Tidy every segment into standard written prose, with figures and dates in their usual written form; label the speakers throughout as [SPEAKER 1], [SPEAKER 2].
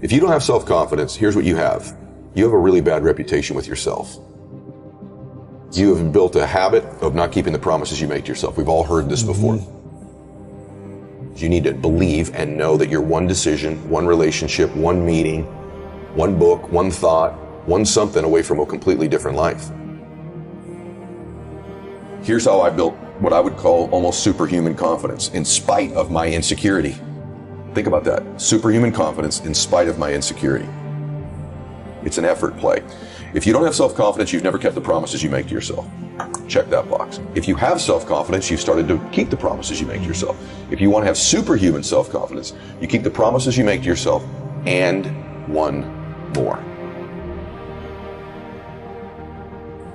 [SPEAKER 1] If you don't have self-confidence, here's what you have. You have a really bad reputation with yourself. You have built a habit of not keeping the promises you make to yourself. We've all heard this before. You need to believe and know that you're one decision, one relationship, one meeting, one book, one thought, one something away from a completely different life. Here's how I built what I would call almost superhuman confidence in spite of my insecurity. Think about that. Superhuman confidence in spite of my insecurity. It's an effort play. If you don't have self-confidence, you've never kept the promises you make to yourself. Check that box. If you have self-confidence, you've started to keep the promises you make to yourself. If you want to have superhuman self-confidence, you keep the promises you make to yourself and one more.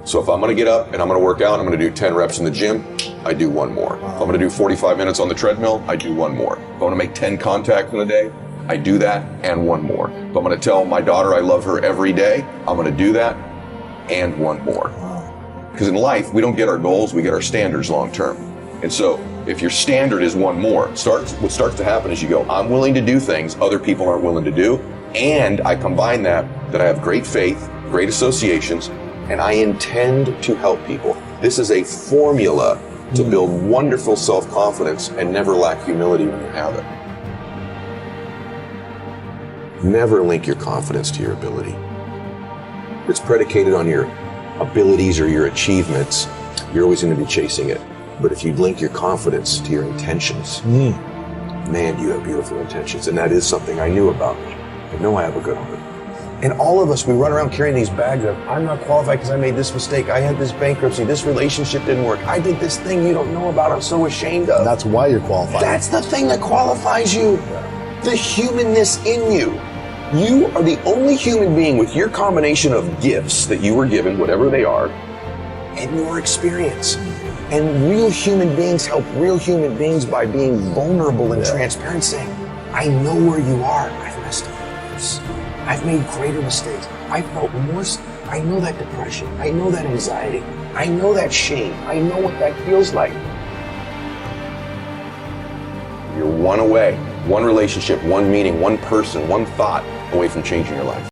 [SPEAKER 1] So if I'm going to get up and I'm going to work out, I'm going to do 10 reps in the gym, I do one more. If I'm going to do 45 minutes on the treadmill, I do one more. If I want to make 10 contacts in a day, I do that and one more. If I'm going to tell my daughter I love her every day, I'm going to do that and one more. Because in life, we don't get our goals, we get our standards long term. And so if your standard is one more, what starts to happen is you go, I'm willing to do things other people aren't willing to do. And I combine that I have great faith, great associations, and I intend to help people. This is a formula to build wonderful self-confidence and never lack humility when you have it. Never link your confidence to your ability. If it's predicated on your abilities or your achievements, you're always going to be chasing it. But if you link your confidence to your intentions, man, you have beautiful intentions. And that is something I knew about me. I know I have a good heart. And all of us, we run around carrying these bags of, I'm not qualified because I made this mistake. I had this bankruptcy. This relationship didn't work. I did this thing you don't know about. I'm so ashamed of.
[SPEAKER 2] That's why you're qualified.
[SPEAKER 1] That's the thing that qualifies you. The humanness in you. You are the only human being with your combination of gifts that you were given, whatever they are, and your experience. And real human beings help real human beings by being vulnerable and transparent, saying, I know where you are. I've messed up worse. I've made greater mistakes. I felt worse. I know that depression. I know that anxiety. I know that shame. I know what that feels like. You're one away, one relationship, one meeting, one person, one thought away from changing your life.